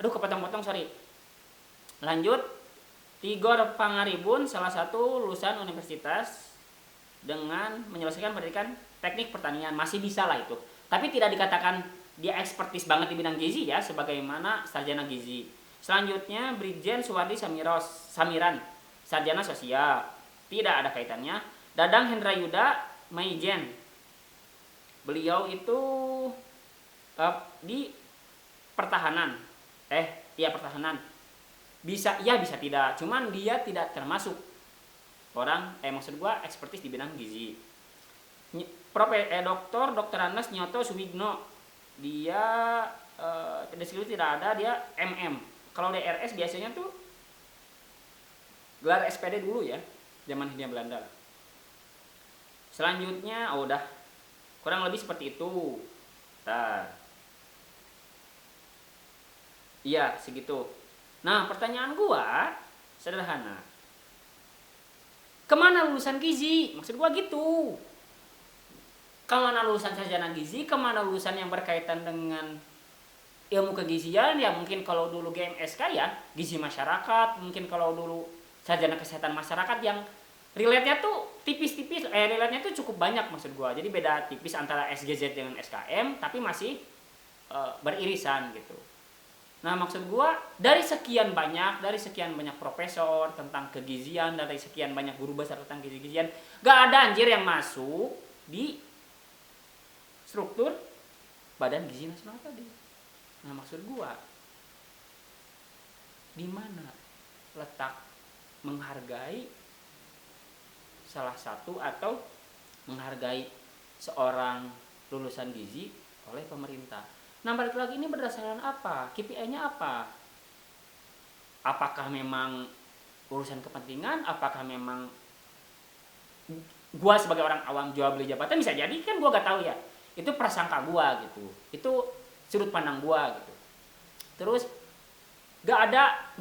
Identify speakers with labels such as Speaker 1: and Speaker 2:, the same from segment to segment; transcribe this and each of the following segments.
Speaker 1: Aduh, kepotong-potong, sorry. Lanjut. Tigor Pangaribun, salah satu lulusan universitas dengan menyelesaikan pendidikan teknik pertanian, masih bisa lah itu. Tapi tidak dikatakan dia ekspertis banget di bidang gizi ya, sebagaimana sarjana gizi. Selanjutnya Brigjen Suwardi Samiran, sarjana sosial, tidak ada kaitannya. Dadang Hendra Yuda Maijen, beliau itu di pertahanan, iya pertahanan, bisa iya bisa tidak, cuman dia tidak termasuk orang maksud gua ekspertis di bidang gizi. Dokter Anas Nyoto Sumigno, dia deskripsi tidak ada, dia MM. Kalau DRS biasanya tuh gelar SPD dulu ya, zaman Hindia Belanda. Selanjutnya udah kurang lebih seperti itu. Iya segitu. Nah pertanyaan gua sederhana, kemana lulusan gizi? Maksud gua gitu. Kemana lulusan sarjana gizi? Kemana lulusan yang berkaitan dengan ilmu kegizian? Ya mungkin kalau dulu GMSK ya gizi masyarakat. Mungkin kalau dulu sarjana kesehatan masyarakat yang relate-nya tuh tipis-tipis. Relate-nya tuh cukup banyak maksud gua. Jadi beda tipis antara SGZ dengan SKM, tapi masih beririsan gitu. Nah maksud gua dari sekian banyak profesor tentang kegizian, dari sekian banyak guru besar tentang gizi-gizian, gak ada anjir yang masuk di struktur Badan Gizi Nasional tadi. Nah maksud gua di mana letak menghargai salah satu atau menghargai seorang lulusan gizi oleh pemerintah? Nah balik lagi, ini berdasarkan apa? KPI-nya apa? Apakah memang urusan kepentingan? Apakah memang gua sebagai orang awam jual beli jabatan? Bisa jadi kan, gua gak tahu ya. Itu prasangka gua gitu. Itu sudut pandang gua gitu. Terus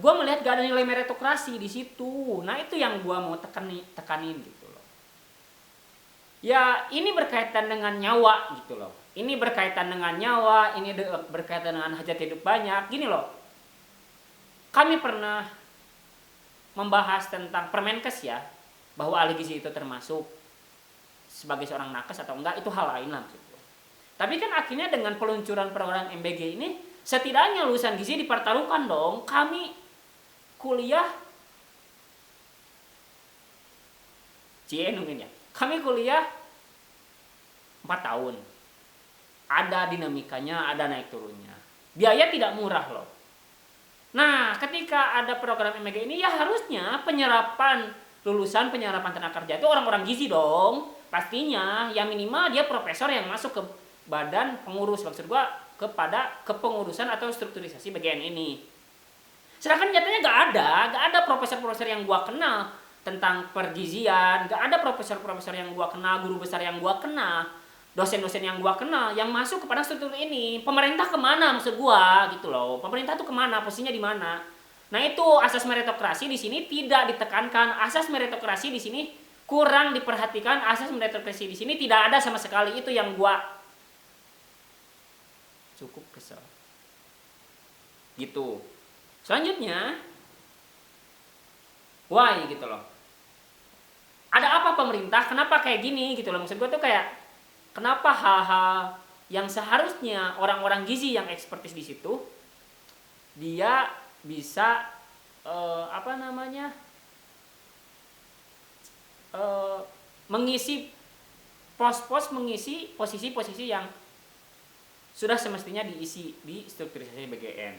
Speaker 1: gua melihat gak ada nilai meritokrasi di situ. Nah itu yang gua mau tekanin gitu loh. Ya ini berkaitan dengan nyawa gitu loh. Ini berkaitan dengan nyawa, ini berkaitan dengan hajat hidup banyak. Gini loh, kami pernah membahas tentang Permenkes ya, bahwa ahli gizi itu termasuk sebagai seorang nakes atau enggak, itu hal lain lah gitu. Tapi kan akhirnya dengan peluncuran program MBG ini, setidaknya lulusan gizi dipertaruhkan dong. Kami kuliah mungkin ya. Kami kuliah 4 tahun. Ada dinamikanya, ada naik turunnya. Biaya tidak murah loh. Nah, ketika ada program MBG ini, ya harusnya lulusan penyerapan tenaga kerja itu orang-orang gizi dong. Pastinya, ya minimal dia profesor yang masuk ke badan pengurus, maksud gua kepada kepengurusan atau strukturisasi bagian ini. Sedangkan nyatanya gak ada profesor-profesor yang gua kenal tentang pergizian, gak ada profesor-profesor yang gua kenal, guru besar yang gua kenal, dosen-dosen yang gua kenal yang masuk kepada struktur ini. Pemerintah kemana maksud gua gitu loh? Pemerintah tuh kemana? Posisinya di mana? Nah itu asas meritokrasi di sini tidak ditekankan. Asas meritokrasi di sini kurang diperhatikan. Asas meritokrasi di sini tidak ada sama sekali. Itu yang gua cukup kesel gitu. Selanjutnya why gitu loh, ada apa pemerintah, kenapa kayak gini gitu loh. Maksud gue tuh kayak, kenapa hal-hal yang seharusnya orang-orang gizi yang ekspertis di situ dia bisa mengisi pos-pos, mengisi posisi-posisi yang sudah semestinya diisi di strukturisasi BGN.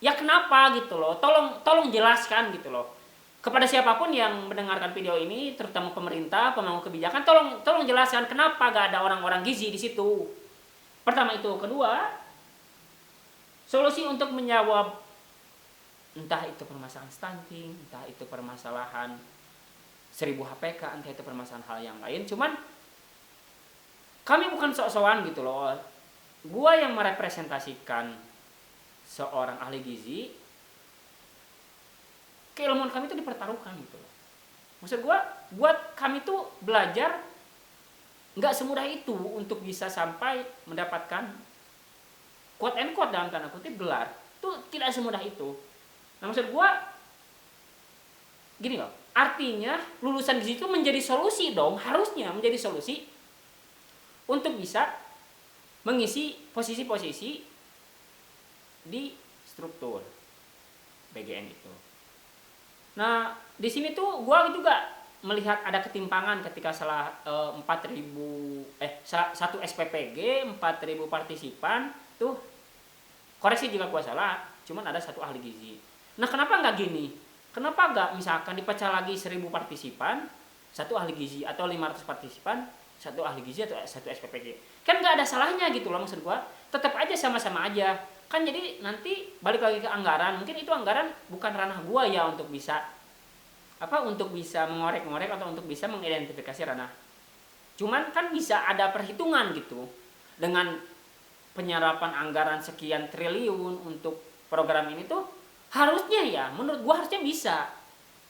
Speaker 1: Ya kenapa gitu loh? Tolong jelaskan gitu loh. Kepada siapapun yang mendengarkan video ini, terutama pemerintah, pemangku kebijakan, tolong jelaskan kenapa gak ada orang-orang gizi di situ. Pertama itu, kedua, solusi untuk menjawab entah itu permasalahan stunting, entah itu permasalahan 1000 HPK, entah itu permasalahan hal yang lain. Cuman kami bukan sok-sokan gitu loh. Gua yang merepresentasikan seorang ahli gizi, keilmuan kami itu dipertaruhkan gitu loh. Maksud gua, buat kami tuh belajar nggak semudah itu untuk bisa sampai mendapatkan quote and quote dalam tanda kutip gelar. Itu Itu tidak semudah itu. Nah, maksud gue gini loh, artinya lulusan gizi itu menjadi solusi dong, harusnya menjadi solusi untuk bisa mengisi posisi-posisi di struktur BGN itu. Nah, di sini tuh gue juga melihat ada ketimpangan ketika salah 1 SPPG 4.000 partisipan tuh, koreksi jika gue salah, cuman ada 1 ahli gizi. Nah, kenapa nggak gini? Kenapa nggak misalkan dipecah lagi 1.000 partisipan 1 ahli gizi, atau 500 partisipan 1 ahli gizi atau 1 SPPG? Kan nggak ada salahnya gitu loh, maksud gue. Tetap aja sama-sama aja. Kan jadi nanti balik lagi ke anggaran. Mungkin itu anggaran bukan ranah gue ya untuk bisa mengorek-ngorek atau untuk bisa mengidentifikasi ranah. Cuman kan bisa ada perhitungan gitu. Dengan penyerapan anggaran sekian triliun untuk program ini tuh harusnya ya, menurut gua harusnya bisa.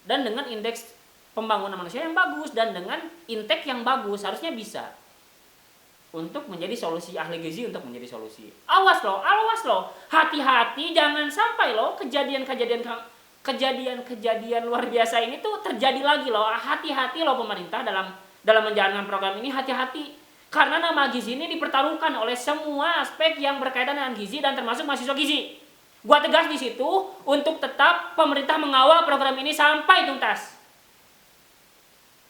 Speaker 1: Dan dengan indeks pembangunan manusia yang bagus dan dengan intake yang bagus, harusnya bisa untuk menjadi solusi ahli gizi, untuk menjadi solusi. Awas loh, hati-hati jangan sampai loh kejadian luar biasa ini tuh terjadi lagi loh. Hati-hati loh pemerintah dalam menjalankan program ini, hati-hati. Karena nama gizi ini dipertaruhkan oleh semua aspek yang berkaitan dengan gizi dan termasuk mahasiswa gizi. Gua tegas di situ untuk tetap pemerintah mengawal program ini sampai tuntas.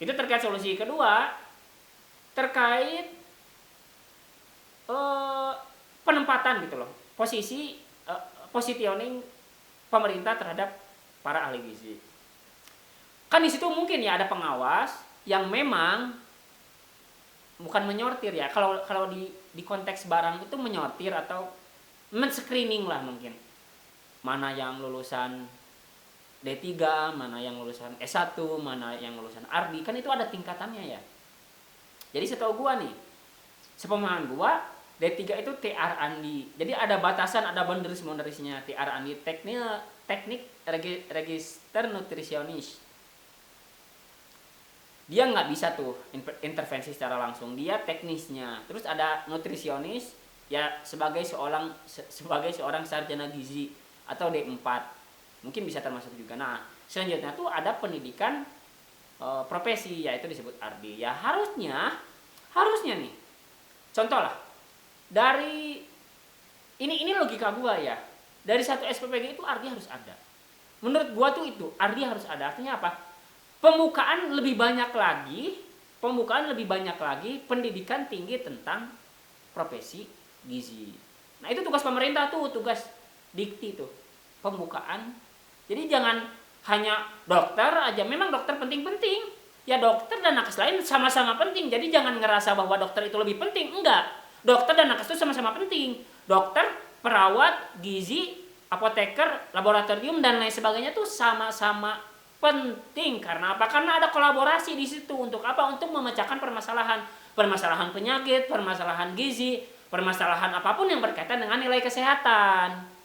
Speaker 1: Itu terkait solusi. Kedua, terkait penempatan gitu loh, positioning pemerintah terhadap para ahli gizi. Kan di situ mungkin ya ada pengawas yang memang bukan menyortir ya. Kalau di konteks barang itu menyortir atau men-screening lah mungkin. Mana yang lulusan D3, mana yang lulusan S1, mana yang lulusan Ardi, kan itu ada tingkatannya ya. Jadi setahu gua nih, sepemahaman gua, D3 itu TR Andi. Jadi ada batasan, ada boundaries-nya. TR Andi teknik register nutrisionis. Dia nggak bisa tuh intervensi secara langsung, dia teknisnya. Terus ada nutrisionis ya sebagai seorang sarjana gizi atau D4, mungkin bisa termasuk juga. Nah, selanjutnya tuh ada pendidikan profesi, yaitu disebut Ardi. Ya harusnya nih, contoh lah, dari ini logika gua ya, dari 1 SPPG itu Ardi harus ada. Menurut gua tuh itu Ardi harus ada. Artinya apa? Pembukaan lebih banyak lagi pendidikan tinggi tentang profesi gizi. Nah, itu tugas pemerintah tuh, tugas Dikti tuh, pembukaan. Jadi jangan hanya dokter aja. Memang dokter penting-penting. Ya dokter dan nakes lain sama-sama penting. Jadi jangan ngerasa bahwa dokter itu lebih penting. Enggak. Dokter dan nakes itu sama-sama penting. Dokter, perawat, gizi, apoteker, laboratorium dan lain sebagainya tuh sama-sama penting. Karena apa? Karena ada kolaborasi di situ. Untuk apa? Untuk memecahkan permasalahan penyakit, permasalahan gizi, permasalahan apapun yang berkaitan dengan nilai kesehatan.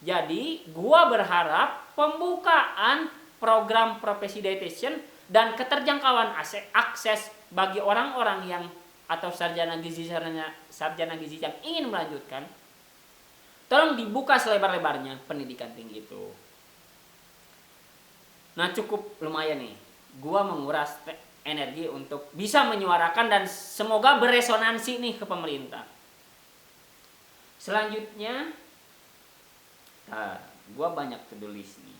Speaker 1: Jadi, gua berharap pembukaan program profesi dietitian dan keterjangkauan akses bagi orang-orang yang atau sarjana gizi yang ingin melanjutkan, tolong dibuka selebar-lebarnya pendidikan tinggi itu. Nah, cukup lumayan nih. Gua menguras energi untuk bisa menyuarakan dan semoga beresonansi nih ke pemerintah. Selanjutnya, gua banyak to-do list nih.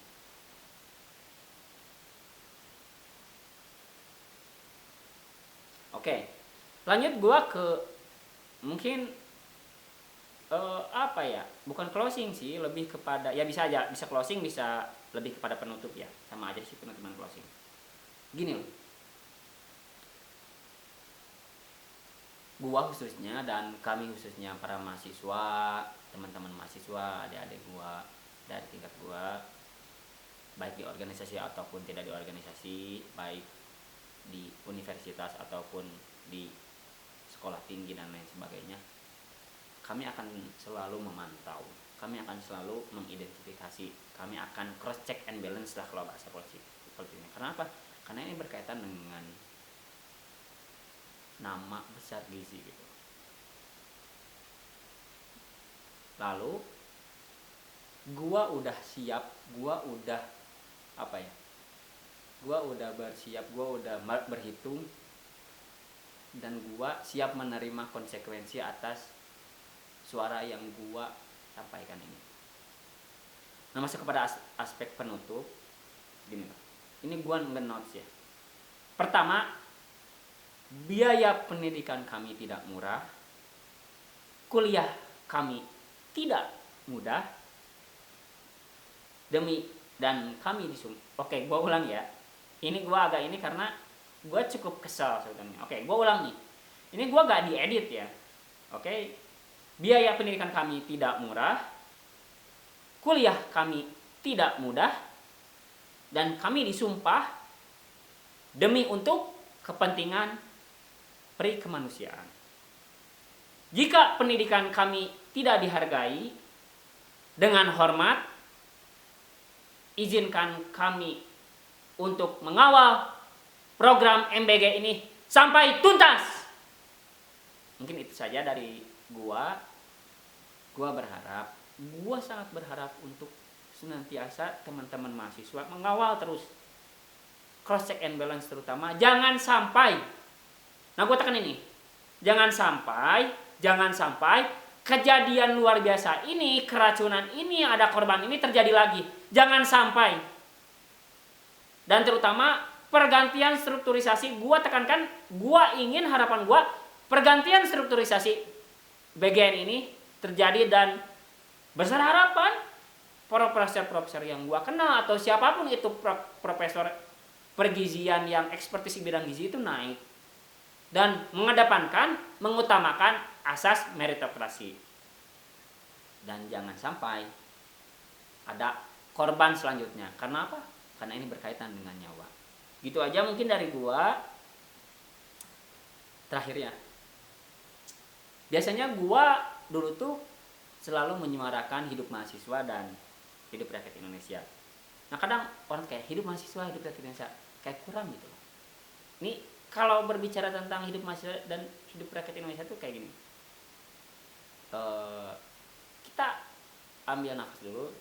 Speaker 1: Oke, lanjut gua ke mungkin apa ya? Bukan closing sih, lebih kepada ya bisa closing, bisa lebih kepada penutup ya. Sama aja sih penutup dan closing. Gini loh. Gua khususnya dan kami khususnya para mahasiswa, teman-teman mahasiswa, adik-adik gua dari tingkat gua, baik di organisasi ataupun tidak di organisasi, baik di universitas ataupun di sekolah tinggi dan lain sebagainya, kami akan selalu memantau, kami akan selalu mengidentifikasi, kami akan cross check and balance lah kalau bahasa politiknya. Kenapa? Karena ini berkaitan dengan nama besar gizi gitu. Lalu gua udah siap, gua udah apa ya, gua udah bersiap, gua udah berhitung, dan gua siap menerima konsekuensi atas suara yang gua sampaikan ini. Nah, masuk kepada aspek penutup gini Pak. Ini gua nge-notes ya. Pertama, biaya pendidikan kami tidak murah, kuliah kami tidak mudah, dan kami Oke, gua ulang ya. Ini gua agak ini karena gua cukup kesal sebetulnya. Oke, gua ulang nih. Ini gua gak diedit ya. Oke. Biaya pendidikan kami tidak murah, kuliah kami tidak mudah, dan kami disumpah demi untuk kepentingan perikemanusiaan. Jika pendidikan kami tidak dihargai dengan hormat, izinkan kami untuk mengawal program MBG ini sampai tuntas. Mungkin itu saja dari gua. Gua sangat berharap untuk senantiasa teman-teman mahasiswa mengawal terus cross check and balance, terutama jangan sampai, nah gua tekan ini, jangan sampai kejadian luar biasa ini, keracunan ini, ada korban ini terjadi lagi. Jangan sampai. Dan terutama pergantian strukturisasi, gua tekankan, gua ingin, harapan gua pergantian strukturisasi BGN ini terjadi, dan besar harapan profesor-profesor yang gua kenal atau siapapun itu profesor pergizian yang ekspertis di bidang gizi itu naik dan mengutamakan asas meritokrasi. Dan jangan sampai ada korban selanjutnya. Karena apa? Karena ini berkaitan dengan nyawa. Gitu aja mungkin dari gua. Terakhir ya, biasanya gua dulu tuh selalu menyuarakan hidup mahasiswa dan hidup rakyat Indonesia. Nah kadang orang kayak hidup mahasiswa, hidup rakyat Indonesia kayak kurang gitu. Ini kalau berbicara tentang hidup mahasiswa dan hidup rakyat Indonesia tuh kayak gini. Kita ambil nafas dulu,